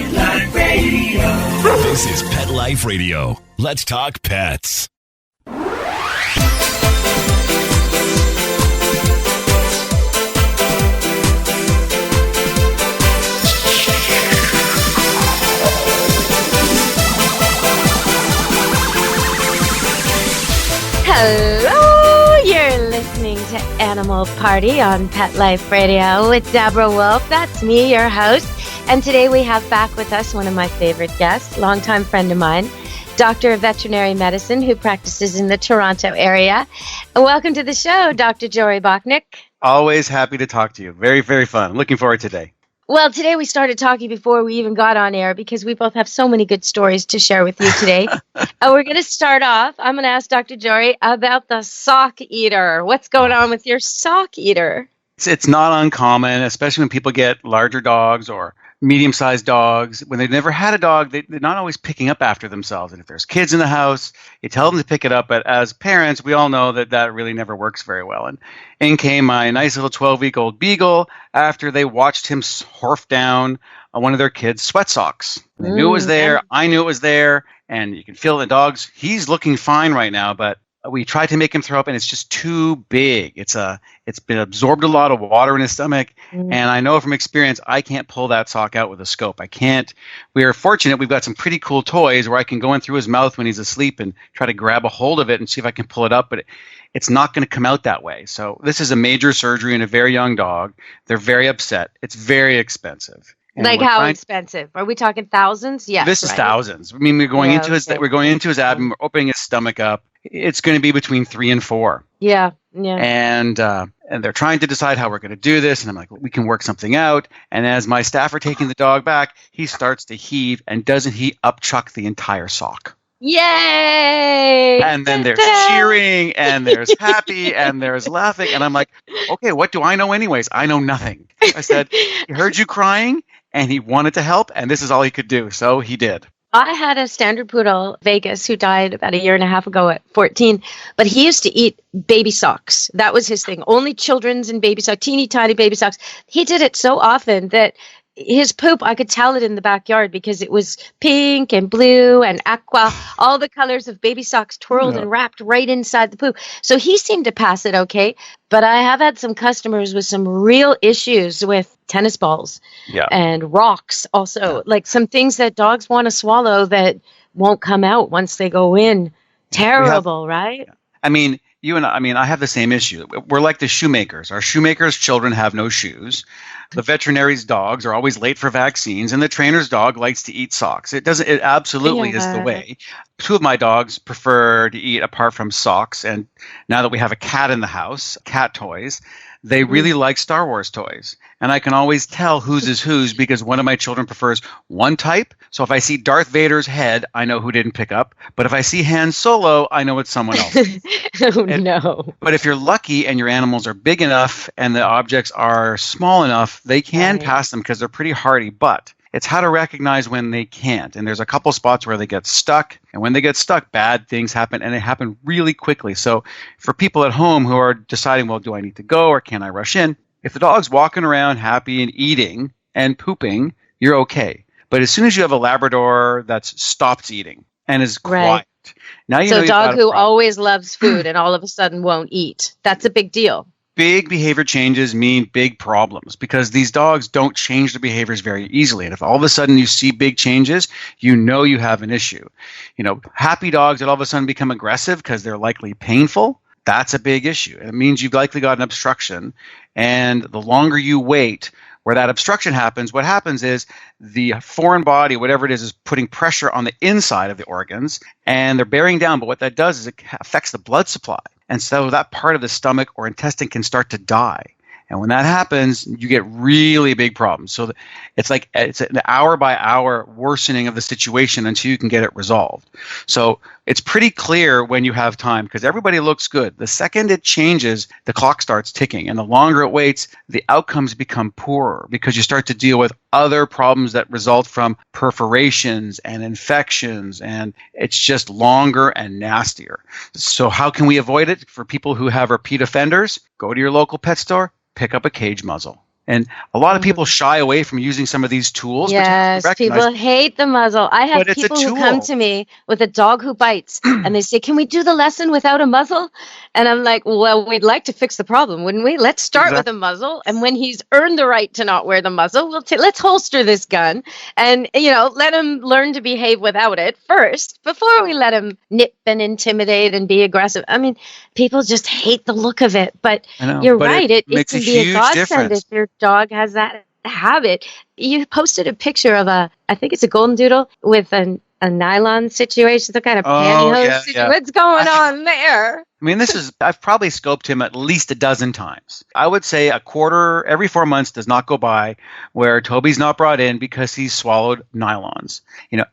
Pet Life Radio. This is Pet Life Radio. Let's talk pets. Hello, you're listening to Animal Party on Pet Life Radio with Deborah Wolfe. That's me, your host. And today we have back with us one of my favorite guests, longtime friend of mine, Doctor of Veterinary Medicine who practices in the Toronto area. And welcome to the show, Dr. Jory Bocknek. Always happy to talk to you. Very, very fun. Looking forward today. Well, today we started talking before we even got on air because we both have so many good stories to share with you today. We're going to start off. I'm going to ask Dr. Jory about the sock eater. What's going on with your sock eater? It's not uncommon, especially when people get larger dogs or medium-sized dogs. When they've never had a dog, they're not always picking up after themselves. And if there's kids in the house, you tell them to pick it up. But as parents, we all know that really never works very well. And in came my nice little 12-week-old beagle after they watched him horf down one of their kids' sweat socks. They knew it was there. I knew it was there. And you can feel the dog's, he's looking fine right now, but we tried to make him throw up, and it's just too big. It's been absorbed a lot of water in his stomach, and I know from experience I can't pull that sock out with a scope. I can't. We are fortunate we've got some pretty cool toys where I can go in through his mouth when he's asleep and try to grab a hold of it and see if I can pull it up, but it's not going to come out that way. So this is a major surgery in a very young dog. They're very upset. It's very expensive. And like how expensive? Are we talking thousands? Yes. This is thousands. I mean, we're going into his abdomen, we're opening his stomach up. It's going to be between 3 and 4. Yeah. And they're trying to decide how we're going to do this. And I'm like, we can work something out. And as my staff are taking the dog back, he starts to heave, and doesn't he upchuck the entire sock? Yay! And then there's cheering, and there's happy, and there's laughing. And I'm like, okay, what do I know anyways? I know nothing. I said, he heard you crying, and he wanted to help, and this is all he could do. So he did. I had a standard poodle, Vegas, who died about a year and a half ago at 14, but he used to eat baby socks. That was his thing. Only children's and baby socks, teeny tiny baby socks. He did it so often that his poop, I could tell it in the backyard because it was pink and blue and aqua, all the colors of baby socks twirled and wrapped right inside the poop. So he seemed to pass it okay. But I have had some customers with some real issues with tennis balls and rocks also, like some things that dogs want to swallow that won't come out once they go in. Terrible, right? I mean, I have the same issue. We're like the shoemakers. Our shoemakers' children have no shoes. The veterinary's dogs are always late for vaccines, and the trainer's dog likes to eat socks. It absolutely is the way. 2 of my dogs prefer to eat apart from socks, and now that we have a cat in the house, cat toys, they really like Star Wars toys. And I can always tell whose is whose because one of my children prefers one type. So if I see Darth Vader's head, I know who didn't pick up. But if I see Han Solo, I know it's someone else. No. But if you're lucky and your animals are big enough and the objects are small enough, they can pass them because they're pretty hardy. But it's how to recognize when they can't. And there's a couple spots where they get stuck. And when they get stuck, bad things happen. And they happen really quickly. So for people at home who are deciding, well, do I need to go or can I rush in? If the dog's walking around happy and eating and pooping, you're okay. But as soon as you have a Labrador that's stopped eating and is quiet, now you know a dog who always loves food and all of a sudden won't eat. That's a big deal. Big behavior changes mean big problems because these dogs don't change their behaviors very easily. And if all of a sudden you see big changes, you know you have an issue. Happy dogs that all of a sudden become aggressive because they're likely painful, that's a big issue. It means you've likely got an obstruction. And the longer you wait where that obstruction happens, what happens is the foreign body, whatever it is putting pressure on the inside of the organs, and they're bearing down. But what that does is it affects the blood supply. And so that part of the stomach or intestine can start to die. And when that happens, you get really big problems. So it's an hour by hour worsening of the situation until you can get it resolved. So it's pretty clear when you have time because everybody looks good. The second it changes, the clock starts ticking. And the longer it waits, the outcomes become poorer because you start to deal with other problems that result from perforations and infections. And it's just longer and nastier. So how can we avoid it? For people who have repeat offenders, go to your local pet store. Pick up a cage muzzle. And a lot of people shy away from using some of these tools. Yes, but you have to recognize, people hate the muzzle. I have but it's a people who come tool. to me with a dog who bites and they say, "Can we do the lesson without a muzzle?" And I'm like, "Well, we'd like to fix the problem, wouldn't we? Let's start with a muzzle. And when he's earned the right to not wear the muzzle, let's holster this gun and, let him learn to behave without it first before we let him nip and intimidate and be aggressive." I mean, people just hate the look of it. But you're right. It can be a godsend if your dog has that habit. You posted a picture of I think it's a golden doodle with a nylon situation, some kind of pantyhose. Yeah. What's going on there? I mean, I've probably scoped him at least a dozen times. I would say a quarter every 4 months does not go by where Toby's not brought in because he's swallowed nylons.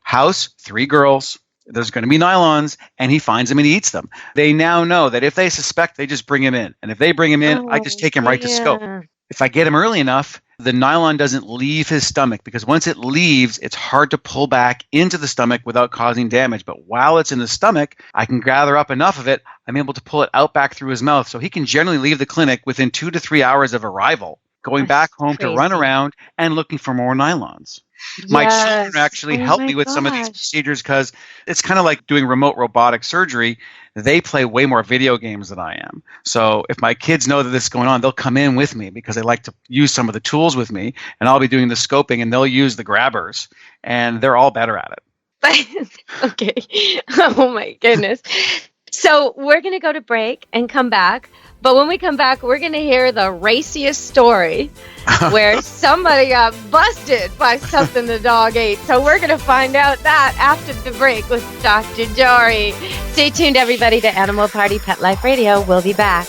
House, 3 girls, there's going to be nylons, and he finds them and he eats them. They now know that if they suspect, they just bring him in. And if they bring him in, I just take him right to scope. If I get him early enough, the nylon doesn't leave his stomach, because once it leaves, it's hard to pull back into the stomach without causing damage. But while it's in the stomach, I can gather up enough of it, I'm able to pull it out back through his mouth. So he can generally leave the clinic within 2 to 3 hours of arrival, going back home to run around and looking for more nylons. Yes. My children actually help me with some of these procedures because it's kind of like doing remote robotic surgery. They play way more video games than I am. So if my kids know that this is going on, they'll come in with me because they like to use some of the tools with me, and I'll be doing the scoping and they'll use the grabbers, and they're all better at it. Okay. Oh my goodness. So we're going to go to break and come back. But when we come back, we're going to hear the raciest story where somebody got busted by something the dog ate. So we're going to find out that after the break with Dr. Jory. Stay tuned, everybody, to Animal Party Pet Life Radio. We'll be back.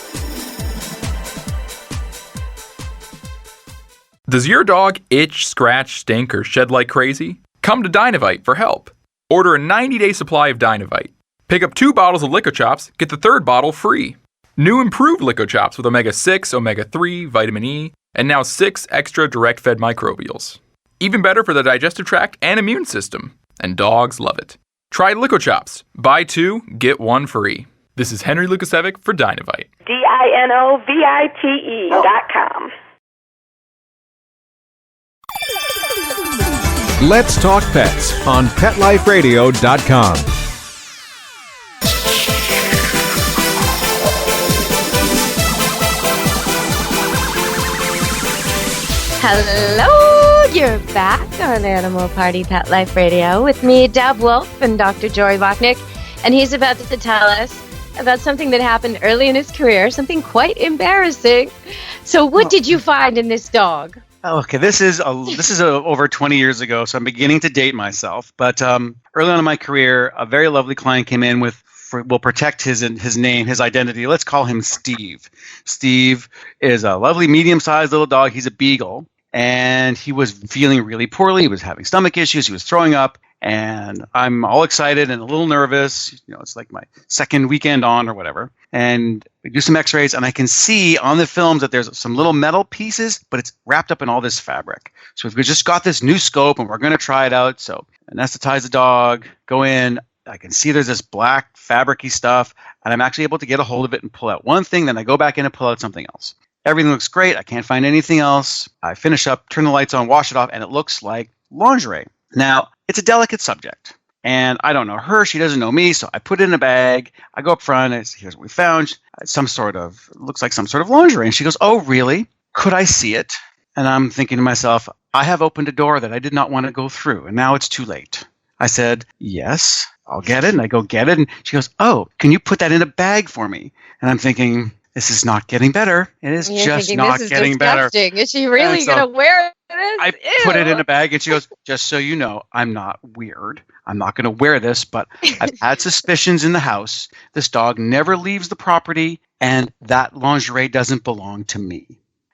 Does your dog itch, scratch, stink, or shed like crazy? Come to Dynavite for help. Order a 90-day supply of Dynavite. Pick up 2 bottles of Lico Chops, get the 3rd bottle free. New improved Lico Chops with omega-6, omega-3, vitamin E, and now 6 extra direct-fed microbials. Even better for the digestive tract and immune system. And dogs love it. Try Lico Chops. Buy 2, get 1 free. This is Henry Lukasevic for Dynavite. DINOVITE.com. Let's Talk Pets on PetLifeRadio.com. Hello, you're back on Animal Party Pet Life Radio with me, Deb Wolfe, and Dr. Jory Bocknek, and he's about to tell us about something that happened early in his career, something quite embarrassing. So what did you find in this dog? Okay, this is over 20 years ago, so I'm beginning to date myself. But early on in my career, a very lovely client came in will protect his name, his identity. Let's call him Steve. Steve is a lovely medium-sized little dog. He's a beagle, and he was feeling really poorly. He was having stomach issues. He was throwing up, and I'm all excited and a little nervous. It's like my second weekend on or whatever. And we do some x-rays, and I can see on the films that there's some little metal pieces, but it's wrapped up in all this fabric. So we've just got this new scope, and we're going to try it out. So anesthetize the dog, go in. I can see there's this black fabric-y stuff, and I'm actually able to get a hold of it and pull out one thing. Then I go back in and pull out something else. Everything looks great. I can't find anything else. I finish up, turn the lights on, wash it off, and it looks like lingerie. Now, it's a delicate subject, and I don't know her. She doesn't know me, so I put it in a bag. I go up front, and here's what we found. Looks like some sort of lingerie. And she goes, "Oh, really? Could I see it?" And I'm thinking to myself, I have opened a door that I did not want to go through, and now it's too late. I said, "Yes, I'll get it." And I go get it. And she goes, "Oh, can you put that in a bag for me?" And I'm thinking, this is not getting better. It is just not getting better. Is she really going to wear this? I put it in a bag, and she goes, "Just so you know, I'm not weird. I'm not going to wear this, but I've had suspicions in the house. This dog never leaves the property, and that lingerie doesn't belong to me."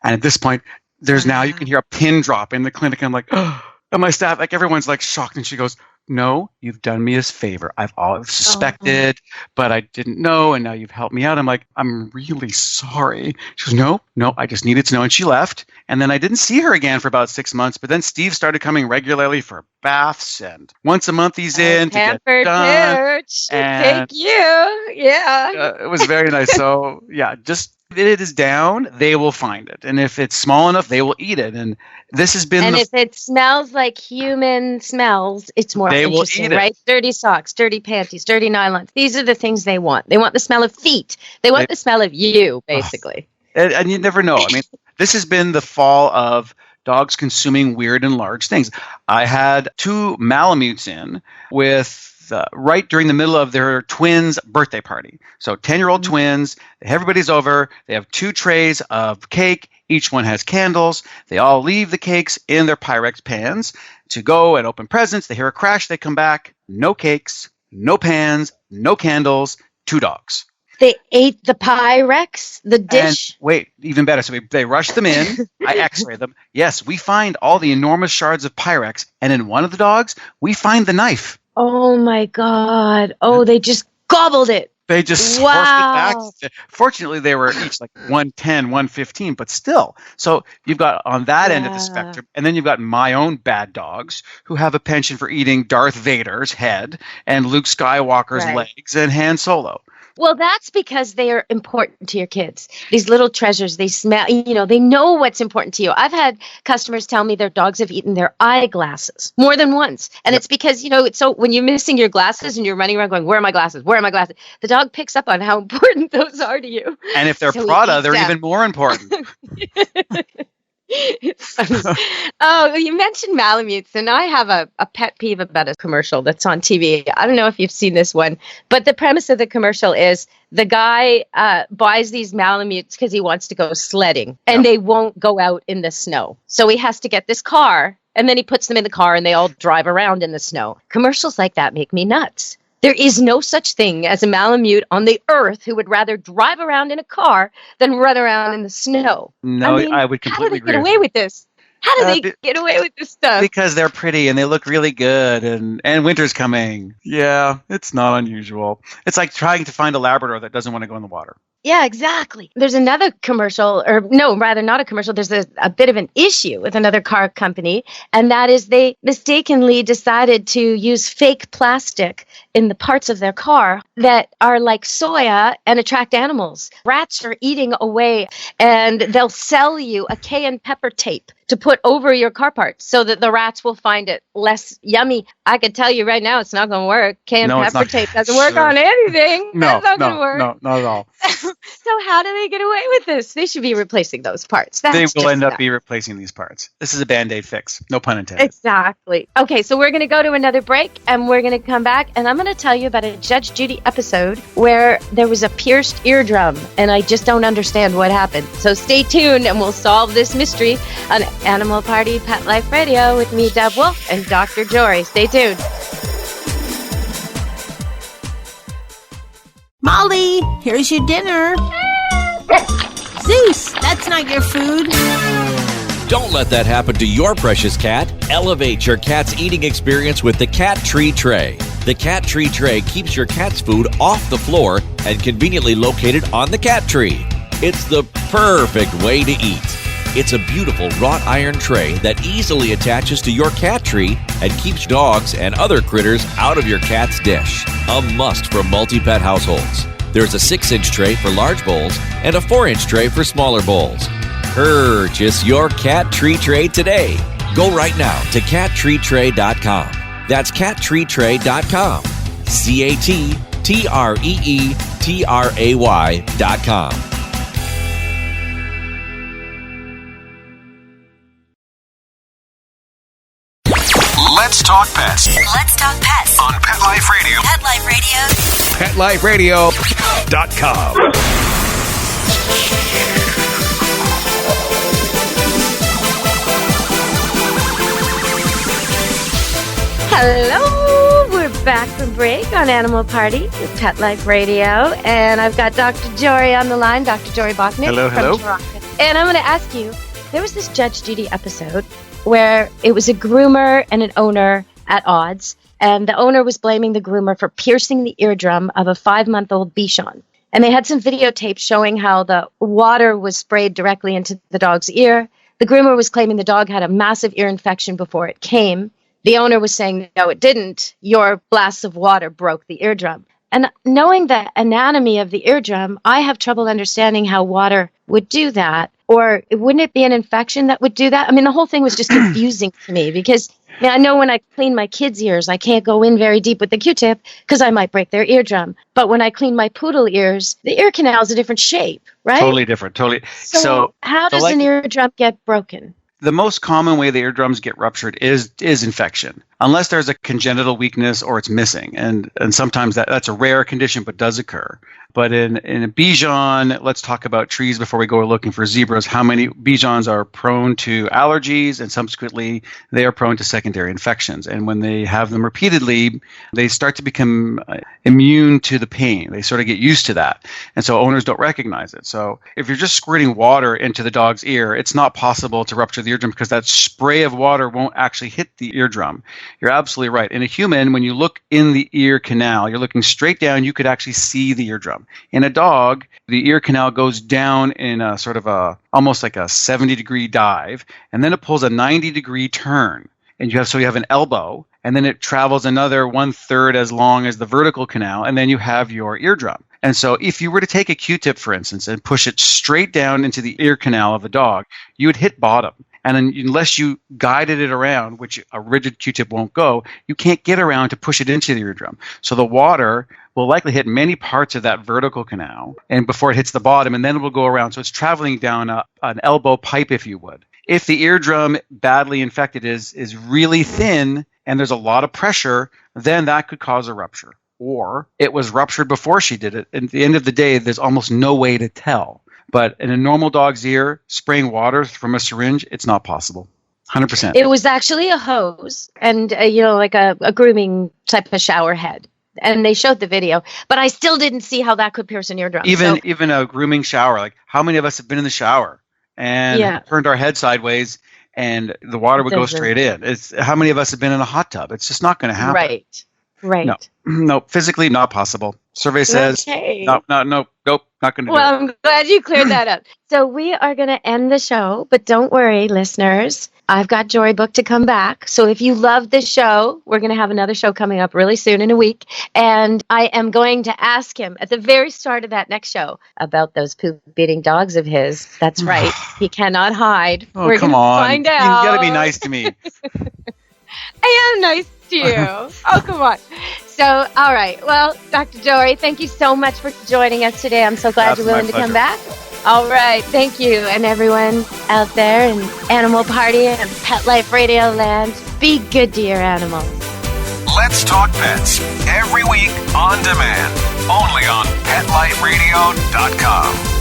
And at this point, you can hear a pin drop in the clinic. And I'm like, oh, and my staff, everyone's shocked. And she goes, "No, you've done me this favor. I've always suspected, but I didn't know, and now you've helped me out." I'm like, "I'm really sorry." She goes, No, I just needed to know." And she left. And then I didn't see her again for about 6 months. But then Steve started coming regularly for baths, and once a month he's in to get done. Pooch. And take you. Yeah. It was very nice. So, yeah, just If it is down, they will find it. And if it's small enough, they will eat it. And this has been And if it smells like human smells, it's more They will interesting, eat it. right? Dirty socks, dirty panties, dirty nylons. These are the things they want. They want the smell of feet. They want the smell of you, basically. and you never know. I mean, this has been the fall of dogs consuming weird and large things. I had 2 Malamutes in with right during the middle of their twins' birthday party. So 10-year-old twins, everybody's over. They have 2 trays of cake. Each one has candles. They all leave the cakes in their Pyrex pans to go and open presents. They hear a crash. They come back. No cakes, no pans, no candles, 2 dogs. They ate the Pyrex, the dish. And wait, even better. So they rush them in. I x-ray them. Yes, we find all the enormous shards of Pyrex. And in one of the dogs, we find the knife. Oh, my God. Oh, they just gobbled it. They just forced it back. Fortunately, they were each like 110, 115, but still. So you've got on that end of the spectrum, and then you've got my own bad dogs who have a penchant for eating Darth Vader's head and Luke Skywalker's legs and Han Solo. Well, that's because they are important to your kids. These little treasures, they smell, they know what's important to you. I've had customers tell me their dogs have eaten their eyeglasses more than once. And it's because, it's so when you're missing your glasses and you're running around going, where are my glasses? Where are my glasses? The dog picks up on how important those are to you. And if they're Prada, they're even more important. Oh, you mentioned Malamutes, and I have a pet peeve about a commercial that's on TV. I don't know if you've seen this one, but the premise of the commercial is the guy buys these Malamutes because he wants to go sledding, and they won't go out in the snow. So he has to get this car, and then he puts them in the car, and they all drive around in the snow. Commercials like that make me nuts. There is no such thing as a Malamute on the earth who would rather drive around in a car than run around in the snow. No, I would completely agree. How do they get away with this? How do they get away with this stuff? Because they're pretty and they look really good, and winter's coming. Yeah, it's not unusual. It's like trying to find a Labrador that doesn't want to go in the water. Yeah, exactly. There's another commercial, or no, rather not a commercial. There's a bit of an issue with another car company, and that is they mistakenly decided to use fake plastic in the parts of their car that are like soya and attract animals. Rats are eating away, and they'll sell you a cayenne pepper tape to put over your car parts so that the rats will find it less yummy. I could tell you right now it's not going to work. Cayenne pepper tape doesn't work on anything. No, That's not going to work. No, not at all. So how do they get away with this? They should be replacing those parts. They will end up be replacing these parts. This is a Band-Aid fix. No pun intended. Exactly. Okay, so we're going to go to another break, and we're going to come back, and I'm going to tell you about a Judge Judy episode where there was a pierced eardrum, and I just don't understand what happened. So stay tuned, and we'll solve this mystery on Animal Party Pet Life Radio with me, Deb Wolfe, and Dr. Jory. Stay tuned. Molly, here's your dinner. Zeus, that's not your food. Don't let that happen to your precious cat. Elevate your cat's eating experience with the Cat Tree Tray. The Cat Tree Tray keeps your cat's food off the floor and conveniently located on the cat tree. It's the perfect way to eat. It's a beautiful wrought iron tray that easily attaches to your cat tree and keeps dogs and other critters out of your cat's dish. A must for multi-pet households. There's a 6-inch tray for large bowls and a 4-inch tray for smaller bowls. Purchase your Cat Tree Tray today. Go right now to cattreetray.com. That's cattreetray.com. CATTREETRAY.com. Let's talk pets Let's talk pets on Pet Life Radio. Pet Life Radio. PetLifeRadio.com. Hello, we're back from break on Animal Party with Pet Life Radio, and I've got Dr. Jory on the line, Dr. Jory Bocknek. Hello, hello. From Toronto. And I'm going to ask you, there was this Judge Judy episode where it was a groomer and an owner at odds, and the owner was blaming the groomer for piercing the eardrum of a 5-month-old Bichon. And they had some videotapes showing how the water was sprayed directly into the dog's ear. The groomer was claiming the dog had a massive ear infection before it came. The owner was saying, no, it didn't. Your blasts of water broke the eardrum. And knowing the anatomy of the eardrum, I have trouble understanding how water would do that. Or wouldn't it be an infection that would do that? I mean, the whole thing was just confusing to me because I know when I clean my kids' ears, I can't go in very deep with the Q-tip because I might break their eardrum. But when I clean my poodle ears, the ear canal is a different shape, right? Totally different. Totally. So how does an eardrum get broken? The most common way the eardrums get ruptured is infection, unless there's a congenital weakness or it's missing. And sometimes that's a rare condition, but does occur. But in a Bichon, let's talk about trees before we go looking for zebras. How many Bichons are prone to allergies, and subsequently they are prone to secondary infections. And when they have them repeatedly, they start to become immune to the pain. They sort of get used to that. And so owners don't recognize it. So if you're just squirting water into the dog's ear, it's not possible to rupture the eardrum because that spray of water won't actually hit the eardrum. You're absolutely right. In a human, when you look in the ear canal, you're looking straight down, you could actually see the eardrum. In a dog, the ear canal goes down in a sort of almost like a 70-degree dive, and then it pulls a 90-degree turn. And you have an elbow, and then it travels another 1/3 as long as the vertical canal, and then you have your eardrum. And so if you were to take a Q-tip, for instance, and push it straight down into the ear canal of a dog, you would hit bottom. And then unless you guided it around, which a rigid Q-tip won't go, you can't get around to push it into the eardrum. So the water will likely hit many parts of that vertical canal and before it hits the bottom, and then it will go around. So it's traveling down an elbow pipe, if you would. If the eardrum badly infected is really thin and there's a lot of pressure, then that could cause a rupture. Or it was ruptured before she did it. At the end of the day, there's almost no way to tell. But in a normal dog's ear, spraying water from a syringe, it's not possible. 100%. It was actually a hose and, like a grooming type of shower head. And they showed the video. But I still didn't see how that could pierce an eardrum. Even a grooming shower. Like, how many of us have been in the shower and turned our head sideways and the water would go straight in? How many of us have been in a hot tub? It's just not going to happen. Right. No, physically not possible. Survey says, nope, not going to do it. Well, I'm glad you cleared that up. So we are going to end the show, but don't worry, listeners. I've got Jory booked to come back. So if you love this show, we're going to have another show coming up really soon in a week. And I am going to ask him at the very start of that next show about those poop-eating dogs of his. That's right. He cannot hide. Oh, we're come on. Find out. You got to be nice to me. I am nice to you. Oh, come on. So, all right. Well, Dr. Jory, thank you so much for joining us today. I'm so glad you're willing to come back. All right. Thank you. And everyone out there in Animal Party and Pet Life Radio Land, be good to your animals. Let's Talk Pets. Every week on demand. Only on PetLifeRadio.com.